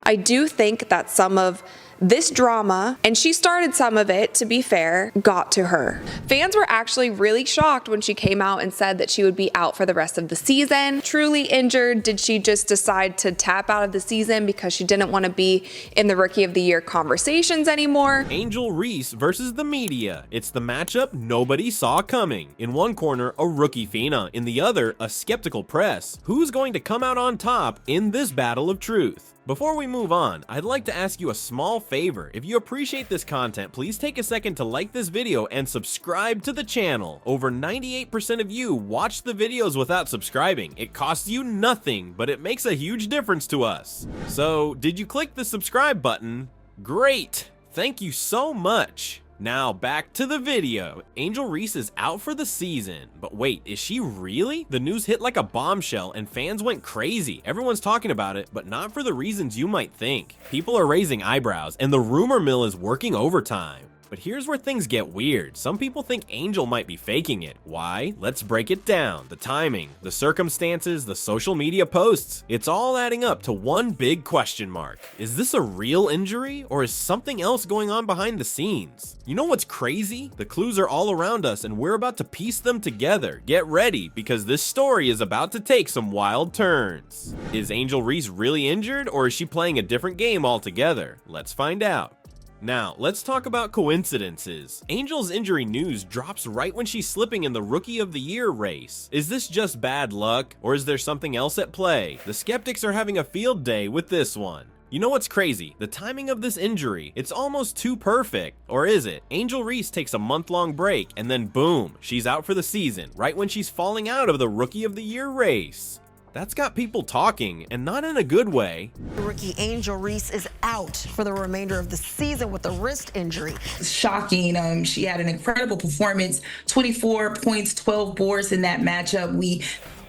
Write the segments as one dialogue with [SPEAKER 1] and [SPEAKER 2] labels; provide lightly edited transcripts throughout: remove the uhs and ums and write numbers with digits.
[SPEAKER 1] I do think that some of this drama, and she started some of it, to be fair, got to her. Fans were actually really shocked when she came out and said that she would be out for the rest of the season. Truly injured? Did she just decide to tap out of the season because she didn't want to be in the Rookie of the Year conversations anymore?
[SPEAKER 2] Angel Reese versus the media. It's the matchup nobody saw coming. In one corner, a rookie phenom. In the other, a skeptical press. Who's going to come out on top in this battle of truth? Before we move on, I'd like to ask you a small favor. If you appreciate this content, please take a second to like this video and subscribe to the channel. Over 98% of you watch the videos without subscribing. It costs you nothing, but it makes a huge difference to us. So, did you click the subscribe button? Great! Thank you so much. Now back to the video. Angel Reese is out for the season. But wait, is she really? The news hit like a bombshell and fans went crazy. Everyone's talking about it, but not for the reasons you might think. People are raising eyebrows and the rumor mill is working overtime. But here's where things get weird. Some people think Angel might be faking it. Why? Let's break it down. The timing, the circumstances, the social media posts. It's all adding up to one big question mark. Is this a real injury or is something else going on behind the scenes? You know what's crazy? The clues are all around us and we're about to piece them together. Get ready because this story is about to take some wild turns. Is Angel Reese really injured or is she playing a different game altogether? Let's find out. Now, let's talk about coincidences. Angel's injury news drops right when she's slipping in the Rookie of the Year race. Is this just bad luck, or is there something else at play? The skeptics are having a field day with this one. You know what's crazy? The timing of this injury. It's almost too perfect. Or is it? Angel Reese takes a month-long break, and then boom, she's out for the season, right when she's falling out of the Rookie of the Year race. That's got people talking, and not in a good way.
[SPEAKER 3] Rookie Angel Reese is out for the remainder of the season with a wrist injury.
[SPEAKER 4] Shocking. She had an incredible performance, 24 points, 12 boards in that matchup.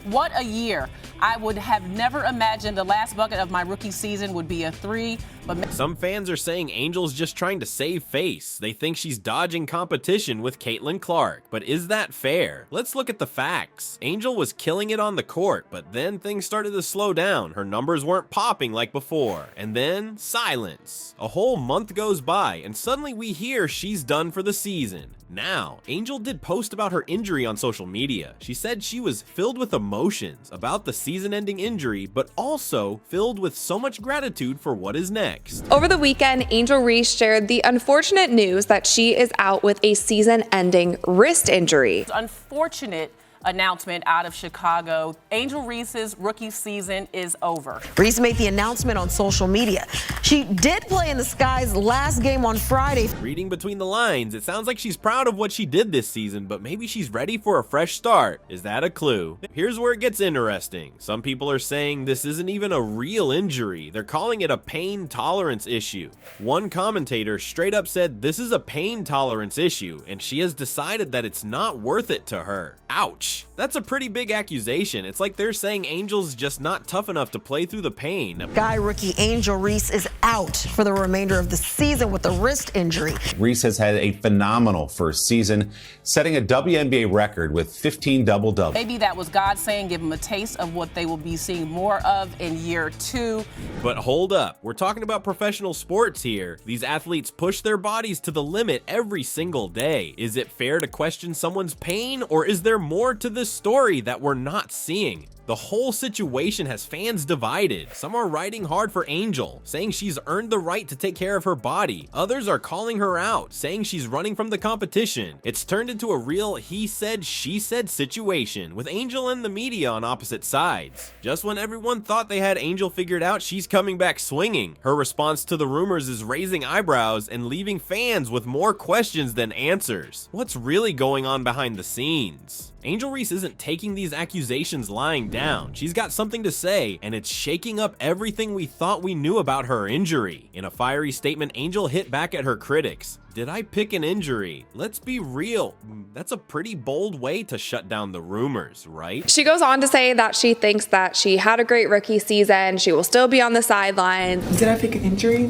[SPEAKER 5] What a year. I would have never imagined the last bucket of my rookie season would be a 3. But
[SPEAKER 2] some fans are saying Angel's just trying to save face. They think she's dodging competition with Caitlin Clark. But is that fair? Let's look at the facts. Angel was killing it on the court, but then things started to slow down. Her numbers weren't popping like before. And then silence. A whole month goes by and suddenly we hear she's done for the season. Now, Angel did post about her injury on social media. She said she was filled with emotions about the season-ending injury, but also filled with so much gratitude for what is next.
[SPEAKER 1] Over the weekend, Angel Reese shared the unfortunate news that she is out with a season-ending wrist injury.
[SPEAKER 5] unfortunate announcement out of Chicago. Angel Reese's rookie season is over.
[SPEAKER 3] Reese made the announcement on social media. She did play in the Sky's last game on Friday.
[SPEAKER 2] Reading between the lines, it sounds like she's proud of what she did this season, but maybe she's ready for a fresh start. Is that a clue? Here's where it gets interesting. Some people are saying this isn't even a real injury. They're calling it a pain tolerance issue. One commentator straight up said this is a pain tolerance issue, and she has decided that it's not worth it to her. Ouch. That's a pretty big accusation. It's like they're saying Angel's just not tough enough to play through the pain.
[SPEAKER 3] Guy rookie Angel Reese is out for the remainder of the season with a wrist injury.
[SPEAKER 6] Reese has had a phenomenal first season, setting a WNBA record with 15 double-doubles.
[SPEAKER 5] Maybe that was God saying give them a taste of what they will be seeing more of in year 2.
[SPEAKER 2] But hold up, we're talking about professional sports here. These athletes push their bodies to the limit every single day. Is it fair to question someone's pain, or is there more to this story that we're not seeing? The whole situation has fans divided. Some are riding hard for Angel, saying she's earned the right to take care of her body. Others are calling her out, saying she's running from the competition. It's turned into a real he said, she said situation, with Angel and the media on opposite sides. Just when everyone thought they had Angel figured out, she's coming back swinging. Her response to the rumors is raising eyebrows and leaving fans with more questions than answers. What's really going on behind the scenes? Angel Reese isn't taking these accusations lying down. She's got something to say, and it's shaking up everything we thought we knew about her injury. In a fiery statement, Angel hit back at her critics. Did I pick an injury? Let's be real. That's a pretty bold way to shut down the rumors, right?
[SPEAKER 1] She goes on to say that she thinks that she had a great rookie season. She will still be on the sidelines.
[SPEAKER 7] Did I pick an injury?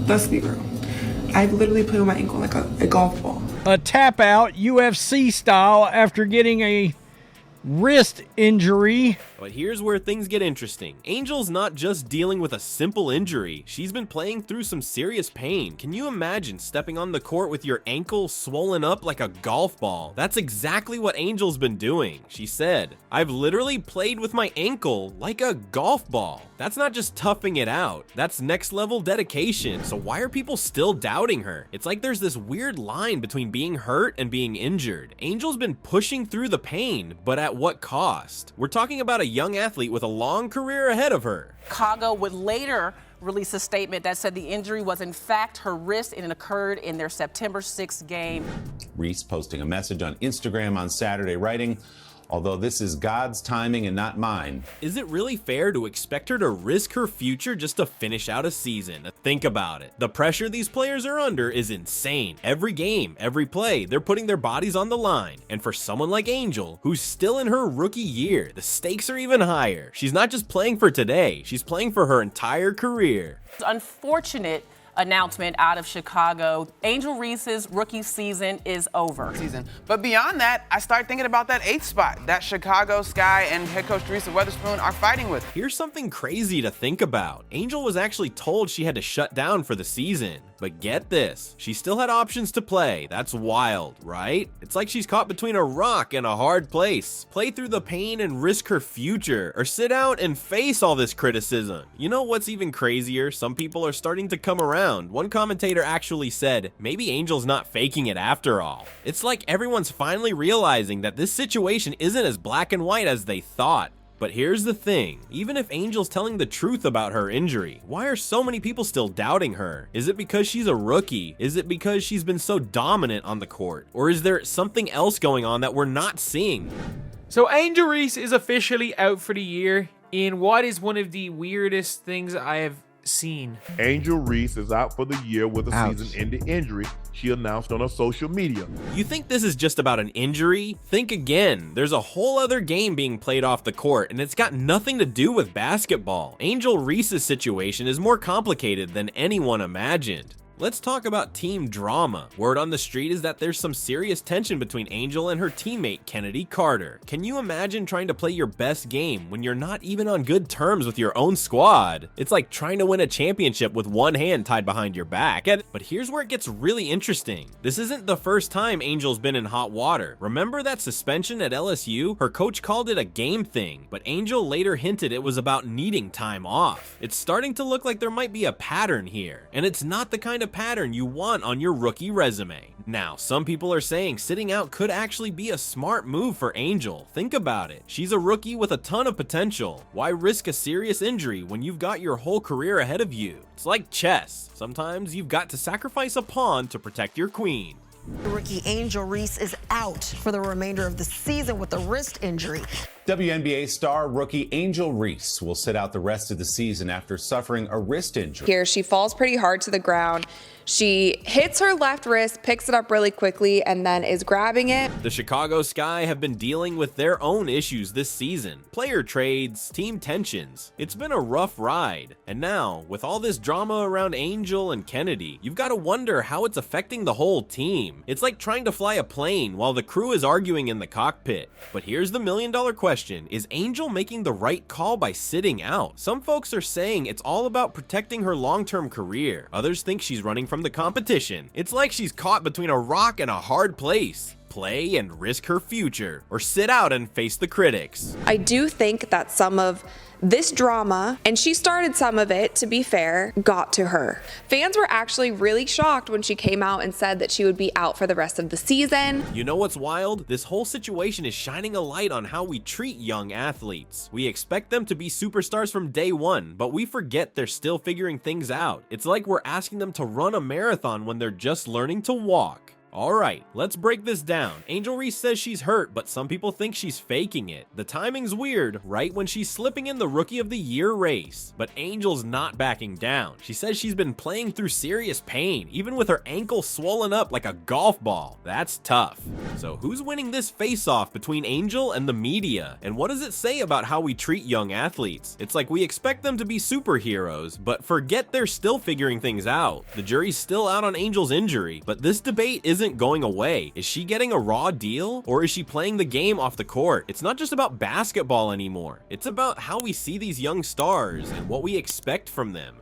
[SPEAKER 7] Let's be real. I've literally played with my ankle like a golf ball.
[SPEAKER 8] A tap out UFC style after getting a wrist injury.
[SPEAKER 2] But here's where things get interesting. Angel's not just dealing with a simple injury, she's been playing through some serious pain. Can you imagine stepping on the court with your ankle swollen up like a golf ball? That's exactly what Angel's been doing. She said, "I've literally played with my ankle like a golf ball." That's not just toughing it out, that's next level dedication. So why are people still doubting her? It's like there's this weird line between being hurt and being injured. Angel's been pushing through the pain, but at what cost? We're talking about a young athlete with a long career ahead of her.
[SPEAKER 5] Chicago would later release a statement that said the injury was in fact her wrist and it occurred in their September 6th game.
[SPEAKER 6] Reese posting a message on Instagram on Saturday, writing, "Although this is God's timing and not mine."
[SPEAKER 2] Is it really fair to expect her to risk her future just to finish out a season? Think about it. The pressure these players are under is insane. Every game, every play, they're putting their bodies on the line. And for someone like Angel, who's still in her rookie year, the stakes are even higher. She's not just playing for today, she's playing for her entire career.
[SPEAKER 5] It's unfortunate announcement out of Chicago. Angel Reese's rookie season is over.
[SPEAKER 8] But beyond that, I start thinking about that 8th spot that Chicago Sky and head coach Teresa Weatherspoon are fighting with.
[SPEAKER 2] Here's something crazy to think about. Angel was actually told she had to shut down for the season. But get this, she still had options to play. That's wild, right? It's like she's caught between a rock and a hard place. Play through the pain and risk her future, or sit out and face all this criticism. You know what's even crazier? Some people are starting to come around. One commentator actually said, maybe Angel's not faking it after all. It's like everyone's finally realizing that this situation isn't as black and white as they thought. But here's the thing, even if Angel's telling the truth about her injury, why are so many people still doubting her? Is it because she's a rookie? Is it because she's been so dominant on the court? Or is there something else going on that we're not seeing?
[SPEAKER 9] So Angel Reese is officially out for the year in what is one of the weirdest things I have seen.
[SPEAKER 10] Angel Reese is out for the year with a season-ending injury, she announced on her social media.
[SPEAKER 2] You think this is just about an injury? Think again. There's a whole other game being played off the court, and it's got nothing to do with basketball. Angel Reese's situation is more complicated than anyone imagined. Let's talk about team drama. Word on the street is that there's some serious tension between Angel and her teammate Kennedy Carter. Can you imagine trying to play your best game when you're not even on good terms with your own squad? It's like trying to win a championship with one hand tied behind your back. But here's where it gets really interesting. This isn't the first time Angel's been in hot water. Remember that suspension at LSU? Her coach called it a game thing, but Angel later hinted it was about needing time off. It's starting to look like there might be a pattern here, and it's not the kind of pattern you want on your rookie resume. Now, some people are saying sitting out could actually be a smart move for Angel. Think about it. She's a rookie with a ton of potential. Why risk a serious injury when you've got your whole career ahead of you? It's like chess. Sometimes you've got to sacrifice a pawn to protect your queen.
[SPEAKER 3] Rookie Angel Reese is out for the remainder of the season with a wrist injury.
[SPEAKER 6] WNBA star rookie Angel Reese will sit out the rest of the season after suffering a wrist injury.
[SPEAKER 1] Here, she falls pretty hard to the ground. She hits her left wrist, picks it up really quickly, and then is grabbing it.
[SPEAKER 2] The Chicago Sky have been dealing with their own issues this season. Player trades, team tensions. It's been a rough ride. And now, with all this drama around Angel and Kennedy, you've got to wonder how it's affecting the whole team. It's like trying to fly a plane while the crew is arguing in the cockpit. But here's the million-dollar question. Is Angel making the right call by sitting out? Some folks are saying it's all about protecting her long-term career. Others think she's running from the competition. It's like she's caught between a rock and a hard place. Play and risk her future, or sit out and face the critics.
[SPEAKER 1] I do think that some of this drama, and she started some of it, to be fair, got to her. Fans were actually really shocked when she came out and said that she would be out for the rest of the season.
[SPEAKER 2] You know what's wild? This whole situation is shining a light on how we treat young athletes. We expect them to be superstars from day one, but we forget they're still figuring things out. It's like we're asking them to run a marathon when they're just learning to walk. Alright, let's break this down. Angel Reese says she's hurt, but some people think she's faking it. The timing's weird, right when she's slipping in the Rookie of the Year race. But Angel's not backing down. She says she's been playing through serious pain, even with her ankle swollen up like a golf ball. That's tough. So who's winning this face-off between Angel and the media? And what does it say about how we treat young athletes? It's like we expect them to be superheroes, but forget they're still figuring things out. The jury's still out on Angel's injury, but this debate isn't isn't going away. Is she getting a raw deal, or is she playing the game off the court? It's not just about basketball anymore. It's about how we see these young stars and what we expect from them.